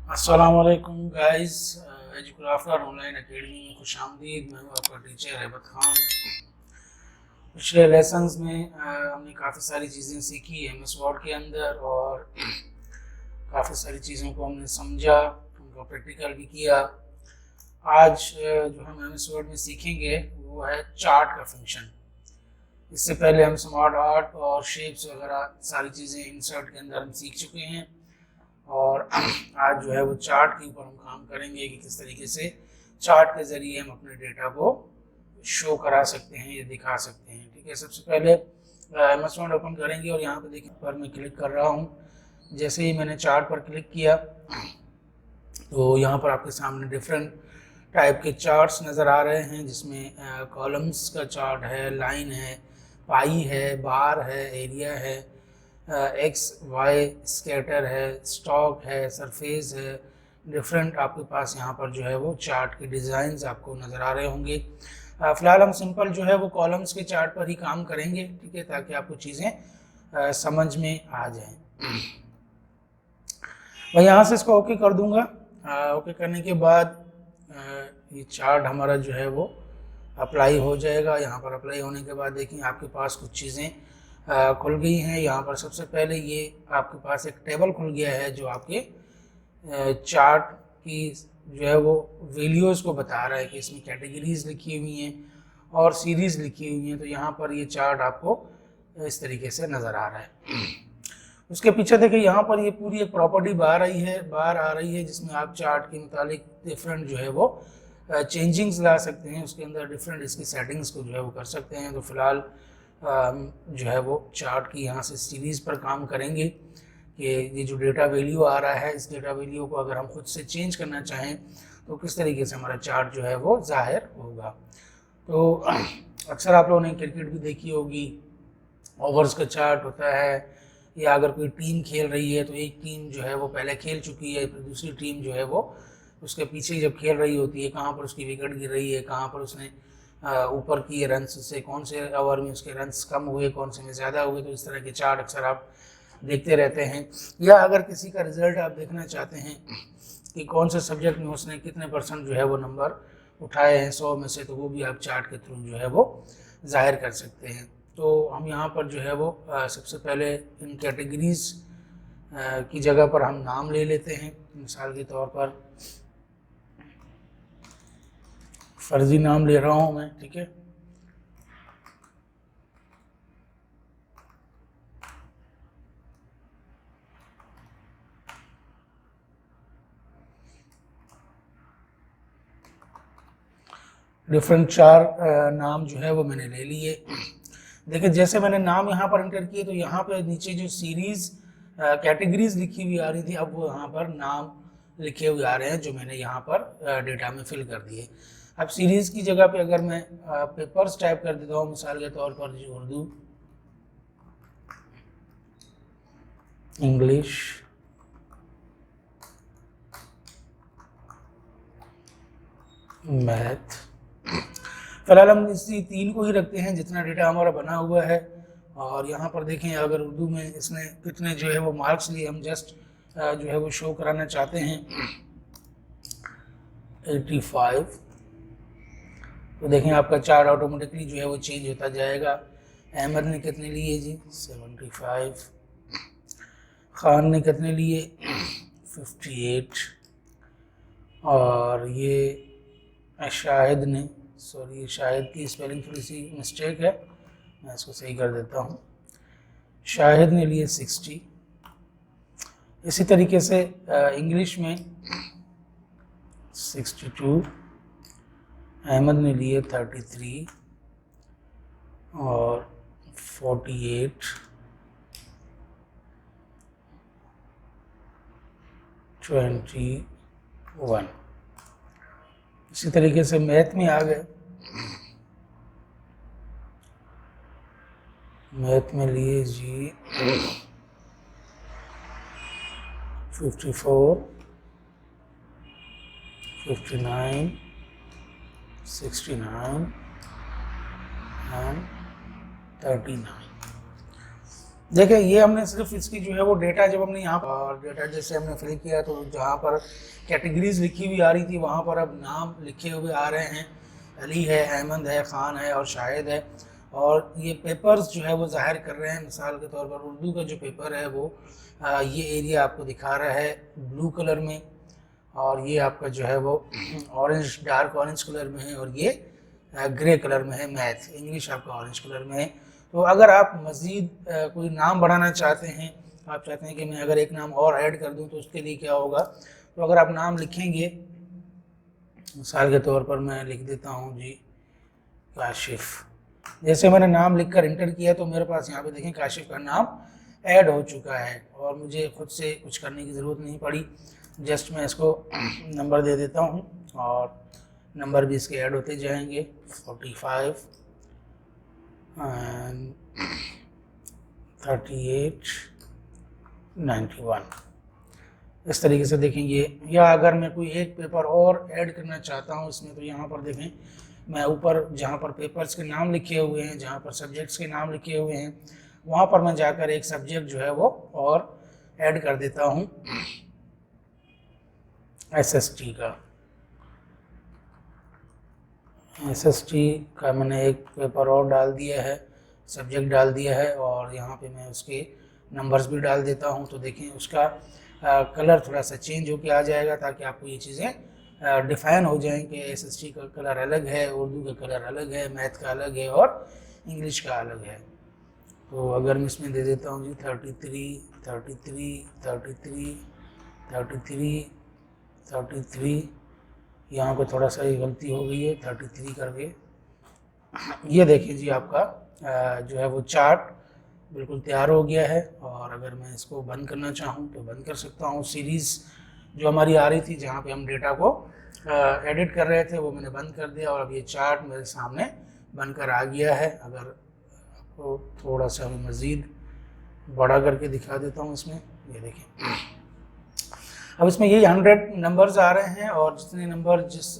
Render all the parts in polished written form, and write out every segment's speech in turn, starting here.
अस्सलामुअलैकुम guys, एजुक्राफ्टर online academy में खुशामदीद। मैं हूँ आपका टीचर अहमद खान। पिछले लेसन्स में हमने काफ़ी सारी चीज़ें सीखी एमएस वर्ड के अंदर और काफ़ी सारी चीज़ों को हमने समझा, उनका प्रैक्टिकल भी किया। आज जो हम एमएस वर्ड में सीखेंगे वो है चार्ट का फंक्शन। इससे पहले हम स्मार्ट आर्ट और शेप्स वगैरह सारी चीज़ें इंसर्ट के अंदर हम सीख चुके हैं और आज जो है वो चार्ट के ऊपर हम काम करेंगे कि किस तरीके से चार्ट के ज़रिए हम अपने डेटा को शो करा सकते हैं या दिखा सकते हैं। ठीक है, सबसे पहले एमएस वर्ड ओपन करेंगे और यहाँ पे देखिए पर मैं क्लिक कर रहा हूँ। जैसे ही मैंने चार्ट पर क्लिक किया तो यहाँ पर आपके सामने डिफरेंट टाइप के चार्ट्स नज़र आ रहे हैं, जिसमें कॉलम्स का चार्ट है, लाइन है, पाई है, बार है, एरिया है, एक्स वाई स्कैटर है, स्टॉक है, सरफेस है। डिफरेंट आपके पास यहाँ पर जो है वो चार्ट के डिज़ाइंस आपको नज़र आ रहे होंगे। फ़िलहाल हम सिंपल जो है वो कॉलम्स के चार्ट पर ही काम करेंगे, ठीक है, ताकि आपको चीज़ें समझ में आ जाएं। मैं यहाँ से इसको ओके कर दूँगा। ओके करने के बाद ये चार्ट हमारा जो है वो अप्लाई हो जाएगा। यहाँ पर अप्लाई होने के बाद देखिए आपके पास कुछ चीज़ें खुल गई हैं। यहाँ पर सबसे पहले ये आपके पास एक टेबल खुल गया है जो आपके चार्ट की जो है वो वैल्यूज़ को बता रहा है कि इसमें कैटेगरीज लिखी हुई हैं और सीरीज़ लिखी हुई हैं। तो यहाँ पर ये चार्ट आपको इस तरीके से नज़र आ रहा है। उसके पीछे देखिए यहाँ पर ये पूरी एक प्रॉपर्टी बार आ रही है जिसमें आप चार्ट के मुतालिक डिफरेंट जो है वो चेंजिंग्स ला सकते हैं। उसके अंदर डिफरेंट इसकी सेटिंग्स को जो है वो कर सकते हैं। तो फिलहाल जो है वो चार्ट की यहाँ से सीरीज़ पर काम करेंगे कि ये जो डेटा वैल्यू आ रहा है, इस डेटा वैल्यू को अगर हम खुद से चेंज करना चाहें तो किस तरीके से हमारा चार्ट जो है वो ज़ाहिर होगा। तो अक्सर आप लोगों ने क्रिकेट भी देखी होगी, ओवर्स का चार्ट होता है, या अगर कोई टीम खेल रही है तो एक टीम जो है वो पहले खेल चुकी है, फिर दूसरी टीम जो है वो उसके पीछे जब खेल रही होती है, कहाँ पर उसकी विकेट गिर रही है, कहाँ पर उसने ऊपर किए रन्स से, कौन से ओवर में उसके रन्स कम हुए, कौन से में ज़्यादा हुए। तो इस तरह के चार्ट अक्सर आप देखते रहते हैं। या अगर किसी का रिज़ल्ट आप देखना चाहते हैं कि कौन से सब्जेक्ट में उसने कितने % जो है वो नंबर उठाए हैं 100 में से, तो वो भी आप चार्ट के थ्रू जो है वो ज़ाहिर कर सकते हैं। तो हम यहाँ पर जो है वो सबसे पहले इन कैटेगरीज की जगह पर हम नाम ले लेते हैं। मिसाल के तौर पर फर्जी नाम ले रहा हूँ मैं, ठीक है। डिफरेंट 4 नाम जो है वो मैंने ले लिए। देखिए जैसे मैंने नाम यहाँ पर एंटर किए तो यहाँ पे नीचे जो सीरीज़ कैटेगरीज लिखी हुई आ रही थी, अब वो यहाँ पर नाम लिखे हुए आ रहे हैं जो मैंने यहाँ पर डेटा में फिल कर दिए। अब सीरीज़ की जगह पे अगर मैं पेपर्स टाइप कर देता हूँ, मिसाल के तौर पर जो उर्दू, इंग्लिश, मैथ, फिलहाल हम इसी 3 को ही रखते हैं जितना डेटा हमारा बना हुआ है। और यहाँ पर देखें अगर उर्दू में इसने कितने जो है वो मार्क्स लिए, हम जस्ट जो है वो शो कराना चाहते हैं 85। तो देखें आपका चार्ट ऑटोमेटिकली जो है वो चेंज होता जाएगा। अहमद ने कितने लिए जी 75, खान ने कितने लिए 58, और ये शाहिद ने, सॉरी शाहिद की स्पेलिंग थोड़ी सी मिस्टेक है, मैं इसको सही कर देता हूँ, शाहिद ने लिए 60। इसी तरीके से इंग्लिश में 62, अहमद ने लिए 33 और 48, 21। इसी तरीके से मैथ में आ गए, मैथ में लिए जी 54, 59, 69 एंड 39। देखिए ये हमने सिर्फ इसकी जो है वो डेटा जब हमने यहाँ पर और डेटा जैसे हमने फिल किया तो जहाँ पर कैटेगरीज लिखी हुई आ रही थी वहाँ पर अब नाम लिखे हुए आ रहे हैं। अली है, अहमद है, ख़ान है और शाहिद है। और ये पेपर्स जो है वो ज़ाहिर कर रहे हैं, मिसाल के तौर पर उर्दू का जो पेपर है वो ये एरिया आपको दिखा रहा है ब्लू कलर में, और ये आपका जो है वो ऑरेंज, डार्क ऑरेंज कलर में है, और ये ग्रे कलर में है। मैथ इंग्लिश आपका ऑरेंज कलर में है। तो अगर आप मज़ीद कोई नाम बढ़ाना चाहते हैं, आप चाहते हैं कि मैं अगर एक नाम और ऐड कर दूं तो उसके लिए क्या होगा, तो अगर आप नाम लिखेंगे, मिसाल के तौर पर मैं लिख देता हूं जी काशिफ। जैसे मैंने नाम लिखकर इंटर किया तो मेरे पास यहाँ पे देखें काशिफ का नाम ऐड हो चुका है और मुझे खुद से कुछ करने की ज़रूरत नहीं पड़ी। जस्ट मैं इसको नंबर दे देता हूँ और नंबर भी इसके ऐड होते जाएंगे, 45 and 38 91। इस तरीके से देखेंगे। या अगर मैं कोई एक पेपर और ऐड करना चाहता हूँ इसमें, तो यहाँ पर देखें मैं ऊपर जहाँ पर पेपर्स के नाम लिखे हुए हैं, जहाँ पर सब्जेक्ट्स के नाम लिखे हुए हैं, वहाँ पर मैं जाकर एक सब्जेक्ट जो है वो और ऐड कर देता हूँ, एसएसटी का। एसएसटी का मैंने एक पेपर और डाल दिया है, सब्जेक्ट डाल दिया है, और यहाँ पे मैं उसके नंबर्स भी डाल देता हूँ। तो देखें उसका कलर थोड़ा सा चेंज होके आ जाएगा ताकि आपको ये चीज़ें डिफ़ाइन हो जाएं कि एसएसटी का कलर अलग है, उर्दू का कलर अलग है, मैथ का अलग है और इंग्लिश का अलग है। तो अगर मैं इसमें दे देता हूँ जी 33 33 33 33 33, यहाँ पे थोड़ा सा ये गलती हो गई है 33 करके। ये देखिए जी आपका जो है वो चार्ट बिल्कुल तैयार हो गया है। और अगर मैं इसको बंद करना चाहूँ तो बंद कर सकता हूँ। सीरीज़ जो हमारी आ रही थी जहाँ पे हम डेटा को एडिट कर रहे थे वो मैंने बंद कर दिया और अब ये चार्ट मेरे सामने बनकर आ गया है। अगर आपको थोड़ा सा मज़ीद बड़ा करके दिखा देता हूँ इसमें, ये देखिए अब इसमें यही 100 नंबर्स आ रहे हैं और जितने नंबर जिस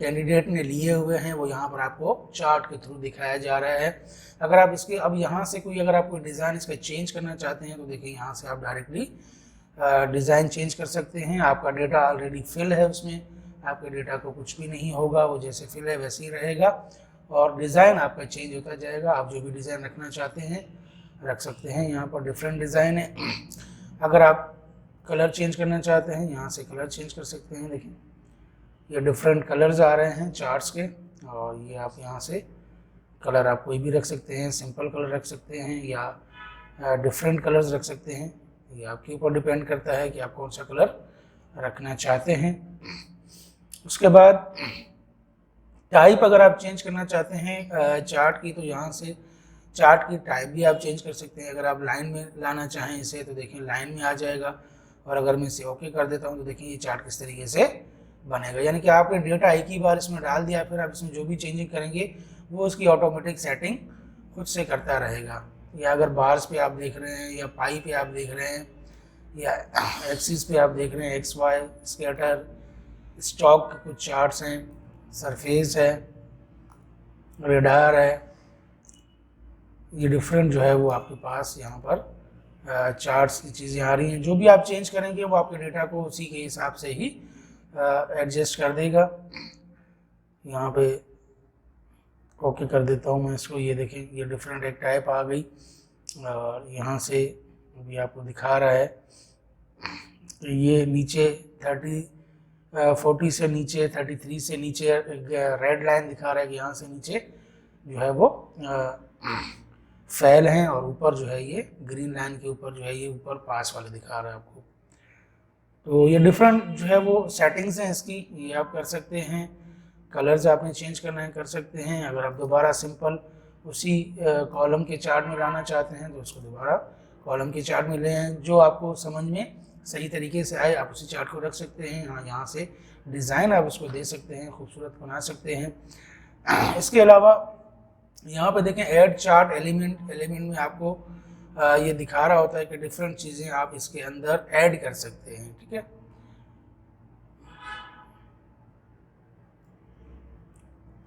कैंडिडेट ने लिए हुए हैं वो यहाँ पर आपको चार्ट के थ्रू दिखाया जा रहा है। अगर आप इसके अब यहाँ से कोई अगर आप कोई डिज़ाइन इसका चेंज करना चाहते हैं तो देखिए यहाँ से आप डायरेक्टली डिज़ाइन चेंज कर सकते हैं। आपका डेटा ऑलरेडी फिल है, उसमें आपके डेटा को कुछ भी नहीं होगा, वो जैसे फिल है वैसे ही रहेगा और डिज़ाइन आपका चेंज होता जाएगा। आप जो भी डिज़ाइन रखना चाहते हैं रख सकते हैं। यहाँ पर डिफरेंट डिज़ाइन है। अगर आप कलर चेंज करना चाहते हैं यहाँ से कलर चेंज कर सकते हैं। देखिए ये डिफरेंट कलर्स आ रहे हैं चार्ट्स के, और ये आप यहाँ से कलर आप कोई भी रख सकते हैं, सिंपल कलर रख सकते हैं या डिफरेंट कलर्स रख सकते हैं। ये आपके ऊपर डिपेंड करता है कि आप कौन सा कलर रखना चाहते हैं। उसके बाद टाइप अगर आप चेंज करना चाहते हैं चार्ट की तो यहाँ से चार्ट की टाइप भी आप चेंज कर सकते हैं। अगर आप लाइन में लाना चाहें इसे तो देखिए लाइन में आ जाएगा, और अगर मैं इसे ओके कर देता हूँ तो देखिए ये चार्ट किस तरीके से बनेगा। यानी कि आपने डेटा एक ही बार इसमें डाल दिया, फिर आप इसमें जो भी चेंजिंग करेंगे वो उसकी ऑटोमेटिक सेटिंग खुद से करता रहेगा। या अगर बार्स पे आप देख रहे हैं या पाई पे आप देख रहे हैं या एक्सिस पे आप देख रहे हैं, एक्स वाई, स्कैटर, स्टॉक के कुछ चार्ट्स हैं, सरफेस है, रेडार है, ये डिफरेंट जो है वो आपके पास यहाँ पर चार्ट्स की चीज़ें आ रही हैं। जो भी आप चेंज करेंगे वो आपके डेटा को उसी के हिसाब से ही एडजस्ट कर देगा। यहाँ पे ओके कर देता हूँ मैं इसको। ये देखें ये डिफरेंट एक टाइप आ गई और यहाँ से अभी आपको दिखा रहा है ये नीचे 40 से नीचे 33 से नीचे रेड लाइन दिखा रहा है कि यहाँ से नीचे जो है वो फेल हैं और ऊपर जो है ये ग्रीन लाइन के ऊपर जो है ये ऊपर पास वाले दिखा रहा है आपको। तो ये डिफरेंट जो है वो सेटिंग्स हैं इसकी, ये आप कर सकते हैं। कलर्स आपने चेंज करना है कर सकते हैं। अगर आप दोबारा सिंपल उसी कॉलम के चार्ट में लाना चाहते हैं तो उसको दोबारा कॉलम के चार्ट में ले आएँ। जो आपको समझ में सही तरीके से आए आप उसी चार्ट को रख सकते हैं। यहाँ से डिज़ाइन आप उसको दे सकते हैं, खूबसूरत बना सकते हैं। इसके अलावा यहाँ पे देखें ऐड चार्ट एलिमेंट में आपको ये दिखा रहा होता है कि डिफरेंट चीज़ें आप इसके अंदर ऐड कर सकते हैं। ठीक है,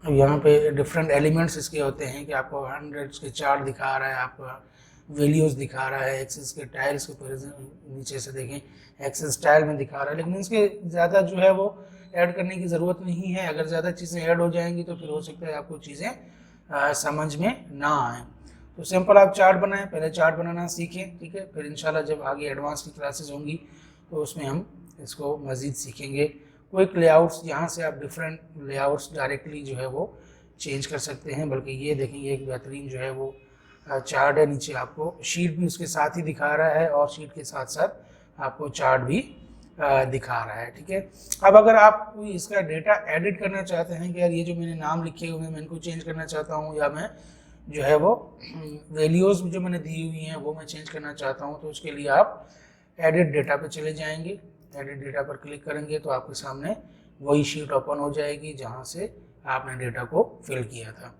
अब यहाँ पे डिफरेंट एलिमेंट्स इसके होते हैं कि आपको 100 के चार्ट दिखा रहा है, आपका वैल्यूज दिखा रहा है, एक्सेस के टाइल्स के नीचे से देखें एक्सेस टाइल में दिखा रहा है, लेकिन इसके ज़्यादा जो है वो ऐड करने की ज़रूरत नहीं है। अगर ज़्यादा चीज़ें ऐड हो जाएंगी तो फिर हो सकता है आपको चीज़ें समझ में ना आए। तो सिंपल आप चार्ट बनाएं, पहले चार्ट बनाना सीखें, ठीक है, फिर इंशाल्लाह जब आगे एडवांस की क्लासेस होंगी तो उसमें हम इसको मज़ीद सीखेंगे। क्विक लेआउट्स, यहाँ से आप डिफरेंट लेआउट्स डायरेक्टली जो है वो चेंज कर सकते हैं। बल्कि ये देखेंगे एक बेहतरीन जो है वो चार्ट है, नीचे आपको शीट भी उसके साथ ही दिखा रहा है और शीट के साथ साथ आपको चार्ट भी दिखा रहा है, ठीक है। अब अगर आप कोई इसका डेटा एडिट करना चाहते हैं कि यार ये जो मैंने नाम लिखे हुए हैं मैं इनको चेंज करना चाहता हूँ, या मैं जो है वो वैल्यूज़ जो मैंने दी हुई हैं वो मैं चेंज करना चाहता हूँ, तो उसके लिए आप एडिट डेटा पे चले जाएंगे। एडिट डेटा पर क्लिक करेंगे तो आपके सामने वही शीट ओपन हो जाएगी जहाँ से आपने डेटा को फिल किया था।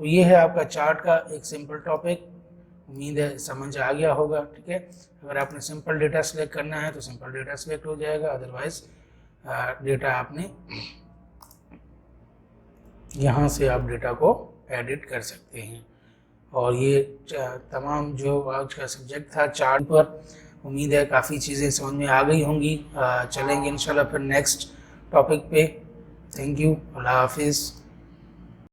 तो ये है आपका चार्ट का एक सिंपल टॉपिक, उम्मीद है समझ आ गया होगा, ठीक है। अगर आपने सिंपल डेटा सेलेक्ट करना है तो सिंपल डेटा सेलेक्ट हो जाएगा, अदरवाइज डेटा आपने यहाँ से आप डेटा को एडिट कर सकते हैं। और ये तमाम जो आज का सब्जेक्ट था चार्ट पर, उम्मीद है काफ़ी चीज़ें समझ में आ गई होंगी। चलेंगे इंशाल्लाह फिर नेक्स्ट टॉपिक पे। थैंक यू, अल्लाह हाफिज़।